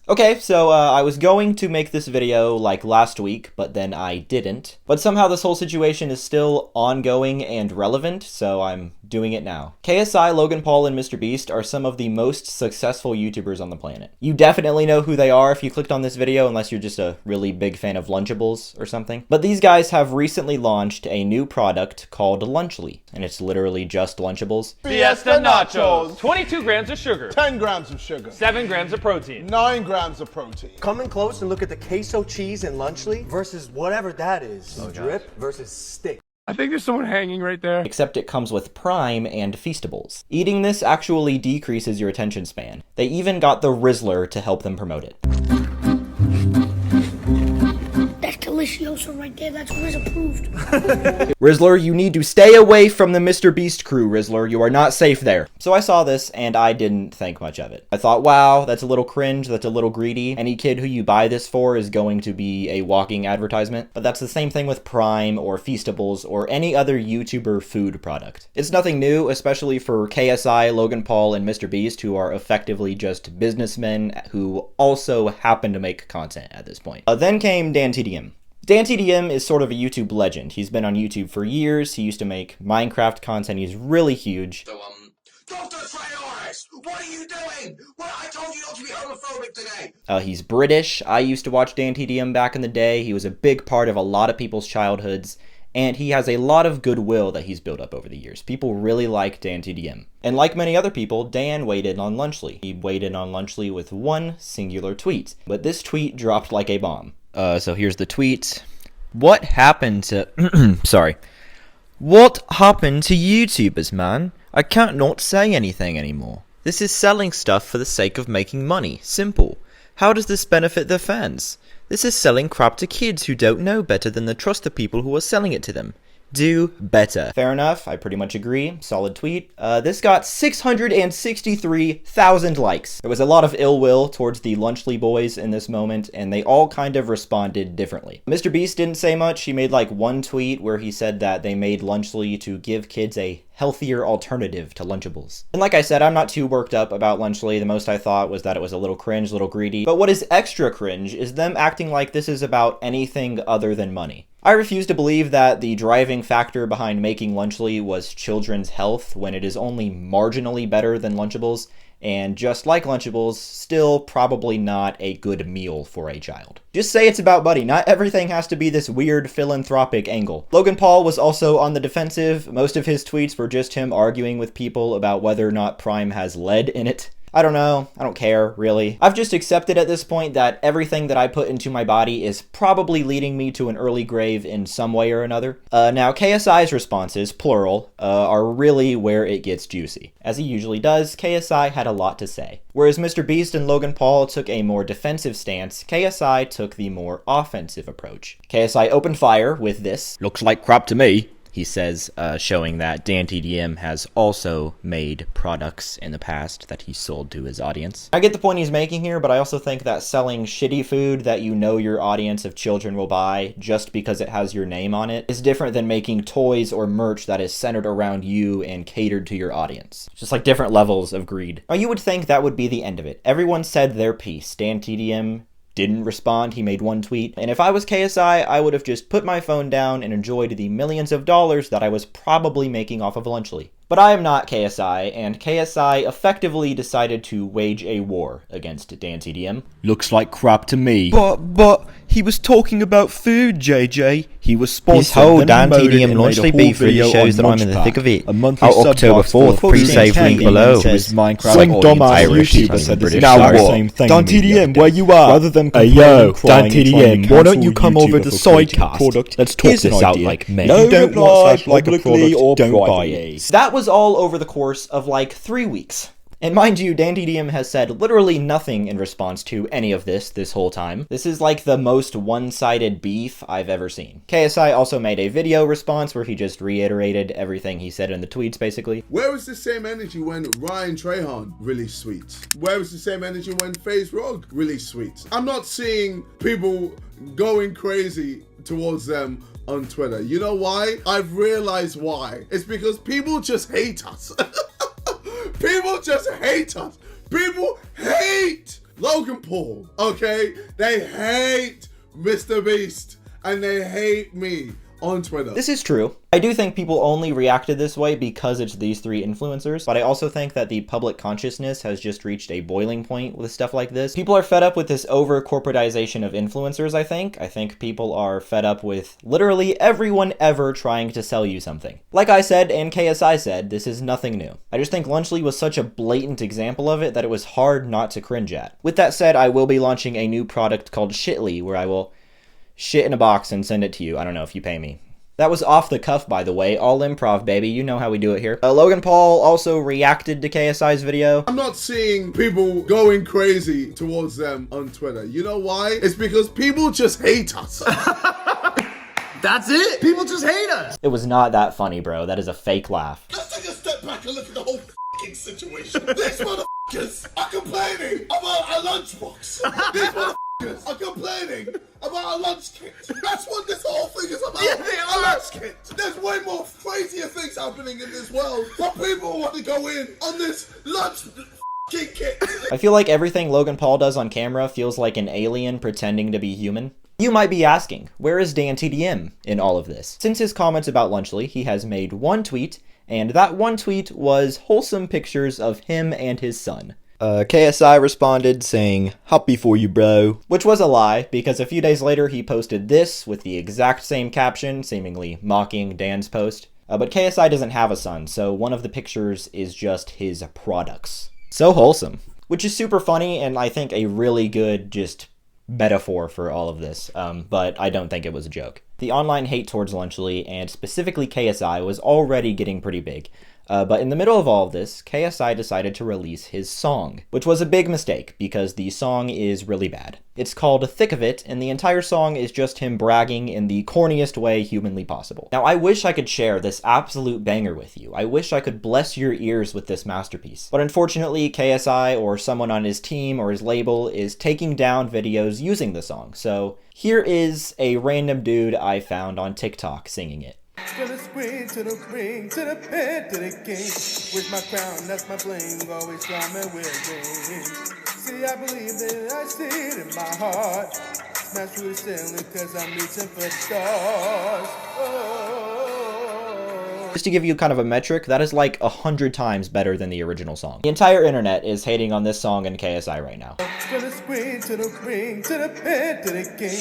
Okay, so I was going to make this video like last week, but then I didn't. But somehow this whole situation is still ongoing and relevant, so I'm doing it now. KSI, Logan Paul, and MrBeast are some of the most successful YouTubers on the planet. You definitely know who they are if you clicked on this video, unless you're just a really big fan of Lunchables or something. But these guys have recently launched a new product called Lunchly, and it's literally just Lunchables. Fiesta Nachos! 22 grams of sugar. 10 grams of sugar. 7 grams of protein. 9 grams of protein. Come in close and look at the queso cheese in Lunchly versus whatever that is. Drip versus stick. I think there's someone hanging right there. Except it comes with Prime and Feastables. Eating this actually decreases your attention span. They even got the Rizzler to help them promote it. That's delicioso right there. That's Riz approved. Rizzler, you need to stay away from the MrBeast crew, Rizzler. You are not safe there. So I saw this, and I didn't think much of it. I thought, wow, that's a little cringe, that's a little greedy. Any kid who you buy this for is going to be a walking advertisement. But that's the same thing with Prime, or Feastables, or any other YouTuber food product. It's nothing new, especially for KSI, Logan Paul, and MrBeast, who are effectively just businessmen who also happen to make content at this point. Then came DanTDM. DanTDM is sort of a YouTube legend. He's been on YouTube for years. He used to make Minecraft content. He's really huge. So, Dr. Trayaurus, what are you doing? Well, I told you not to be homophobic today. He's British. I used to watch DanTDM back in the day. He was a big part of a lot of people's childhoods, and he has a lot of goodwill that he's built up over the years. People really like DanTDM. And like many other people, Dan weighed in on Lunchly. He weighed in on Lunchly with one singular tweet. But this tweet dropped like a bomb. So here's the tweet. What happened to... Sorry. What happened to YouTubers, man? I can't not say anything anymore. This is selling stuff for the sake of making money. Simple. How does this benefit their fans? This is selling crap to kids who don't know better than to trust the people who are selling it to them. Do better. Fair enough, I pretty much agree. Solid tweet. This got 663,000 likes. There was a lot of ill will towards the Lunchly boys in this moment, and they all kind of responded differently. MrBeast didn't say much. He made like one tweet where he said that they made Lunchly to give kids a healthier alternative to Lunchables. And like I said, I'm not too worked up about Lunchly. The most I thought was that it was a little cringe, a little greedy. But what is extra cringe is them acting like this is about anything other than money. I refuse to believe that the driving factor behind making Lunchly was children's health when it is only marginally better than Lunchables, and just like Lunchables, still probably not a good meal for a child. Just say it's about money. Not everything has to be this weird philanthropic angle. Logan Paul was also on the defensive. Most of his tweets were just him arguing with people about whether or not Prime has lead in it. I don't know. I don't care, really. I've just accepted at this point that everything that I put into my body is probably leading me to an early grave in some way or another. Now, KSI's responses, plural, are really where it gets juicy. As he usually does, KSI had a lot to say. Whereas MrBeast and Logan Paul took a more defensive stance, KSI took the more offensive approach. KSI opened fire with this. Looks like crap to me. He says, showing that DanTDM has also made products in the past that he sold to his audience. I get the point he's making here, but I also think that selling shitty food that you know your audience of children will buy just because it has your name on it is different than making toys or merch that is centered around you and catered to your audience. Just like different levels of greed. Now you would think that would be the end of it. Everyone said their piece. DanTDM didn't respond. He made one tweet. And if I was KSI, I would have just put my phone down and enjoyed the millions of dollars that I was probably making off of Lunchly. But I am not KSI, and KSI effectively decided to wage a war against DanTDM. Looks like crap to me. But he was talking about food, JJ. He was sponsored. This whole DanTDM Lunchly beef really shows that I'm in the thick of it. Out October 4th, pre-save link below. Some dumbass YouTuber said this exact same thing. DanTDM, where you are? Rather than Hey yo, DanTDM, why don't you come over to the sidecast? Let's talk this out like men. No, You don't reply want like a publicly product, or don't buy privately. it. That was all over the course of like 3 weeks. And mind you, DanTDM has said literally nothing in response to any of this whole time. This is like the most one-sided beef I've ever seen. KSI also made a video response where he just reiterated everything he said in the tweets, basically. Where was the same energy when Ryan Trahan released Sweet? Where was the same energy when FaZe Rog released Sweet? I'm not seeing people going crazy towards them on Twitter. You know why? I've realized why. It's because people just hate us. People just hate us. People hate Logan Paul, okay? They hate Mr. Beast and they hate me on Twitter. This is true. I do think people only reacted this way because it's these three influencers, but I also think that the public consciousness has just reached a boiling point with stuff like this. People are fed up with this over-corporatization of influencers, I think. I think people are fed up with literally everyone ever trying to sell you something. Like I said, and KSI said, this is nothing new. I just think Lunchly was such a blatant example of it that it was hard not to cringe at. With that said, I will be launching a new product called Shitly, where I will shit in a box and send it to you. I don't know if you pay me. That was off the cuff, by the way. All improv, baby. You know how we do it here. Logan Paul also reacted to KSI's video. I'm not seeing people going crazy towards them on Twitter. You know why? It's because people just hate us. That's it. People just hate us. It was not that funny, bro. That is a fake laugh. Let's take a step back and look at the whole f***ing situation. These motherfuckers are complaining about a lunchbox. These motherfuckers are complaining about a lunch kit. That's what this whole thing is about. Yeah, a lunch kit. There's way more crazier things happening in this world, but people want to go in on this lunch kit. I feel like everything Logan Paul does on camera feels like an alien pretending to be human. You might be asking, where is DanTDM in all of this? Since his comments about Lunchly, he has made one tweet, and that one tweet was wholesome pictures of him and his son. KSI responded saying, happy for you, bro. Which was a lie, because a few days later he posted this with the exact same caption, seemingly mocking Dan's post. But KSI doesn't have a son, so one of the pictures is just his products. So wholesome. Which is super funny, and I think a really good just metaphor for all of this, but I don't think it was a joke. The online hate towards Lunchly, and specifically KSI, was already getting pretty big. But in the middle of all of this, KSI decided to release his song, which was a big mistake because the song is really bad. It's called Thick of It, and the entire song is just him bragging in the corniest way humanly possible. Now, I wish I could share this absolute banger with you. I wish I could bless your ears with this masterpiece. But unfortunately, KSI or someone on his team or his label is taking down videos using the song. So here is a random dude I found on TikTok singing it. To the screen, to the ring, to the pen, to the king. With my crown, that's my bling, always drumming with ring. See, I believe that I see it in my heart. Smash through the ceiling, cause I'm reaching for the stars. Just to give you kind of a metric, that is like 100 times better than the original song. The entire internet is hating on this song and KSI right now. To the screen, to the ring, to the pen, to the king.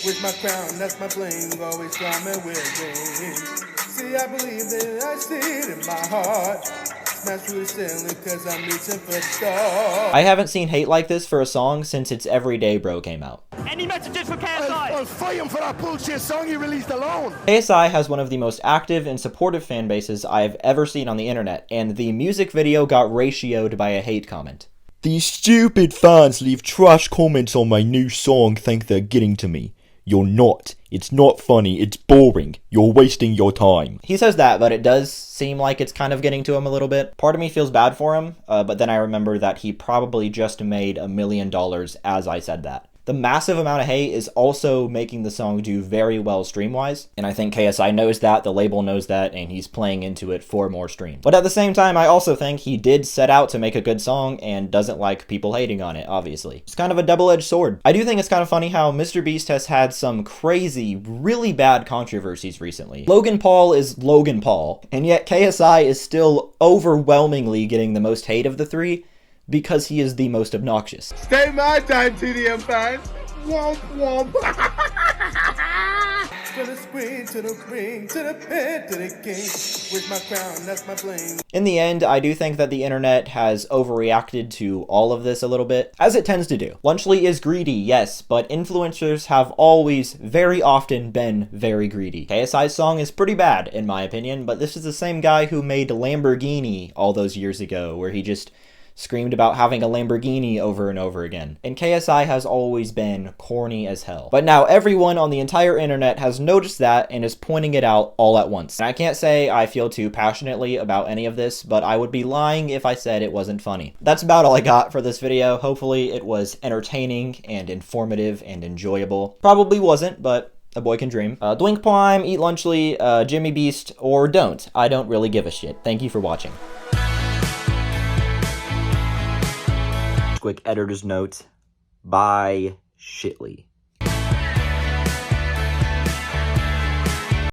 With my crown, that's my bling, always drumming with ring. See, I believe that I see it in my heart. Smash through the ceiling, cause I'm reaching for the stars. I haven't seen hate like this for a song since its Everyday Bro came out. Any messages for KSI? I'll fight him for that bullshit song he released alone. KSI has one of the most active and supportive fan bases I've ever seen on the internet, and the music video got ratioed by a hate comment. These stupid fans leave trash comments on my new song, think they're getting to me. You're not. It's not funny. It's boring. You're wasting your time. He says that, but it does seem like it's kind of getting to him a little bit. Part of me feels bad for him, but then I remember that he probably just made $1 million as I said that. The massive amount of hate is also making the song do very well stream-wise, and I think KSI knows that, the label knows that, and he's playing into it for more streams. But at the same time, I also think he did set out to make a good song and doesn't like people hating on it, obviously. It's kind of a double-edged sword. I do think it's kind of funny how Mr. Beast has had some crazy, really bad controversies recently. Logan Paul is Logan Paul, and yet KSI is still overwhelmingly getting the most hate of the three, because he is the most obnoxious. Stay mad, DanTDM fans. Womp womp. To the screen, to the ring, to the pen, to the king. With my crown, that's my bling. In the end, I do think that the internet has overreacted to all of this a little bit, as it tends to do. Lunchly is greedy, yes, but influencers have always, very often been very greedy. KSI's song is pretty bad, in my opinion, but this is the same guy who made Lamborghini all those years ago, where he just screamed about having a Lamborghini over and over again. And KSI has always been corny as hell. But now everyone on the entire internet has noticed that and is pointing it out all at once. And I can't say I feel too passionately about any of this, but I would be lying if I said it wasn't funny. That's about all I got for this video. Hopefully it was entertaining and informative and enjoyable. Probably wasn't, but a boy can dream. Dwink Prime, eat Lunchly, Jimmy Beast, or don't. I don't really give a shit. Thank you for watching. Quick editor's note. Bye, Shitley.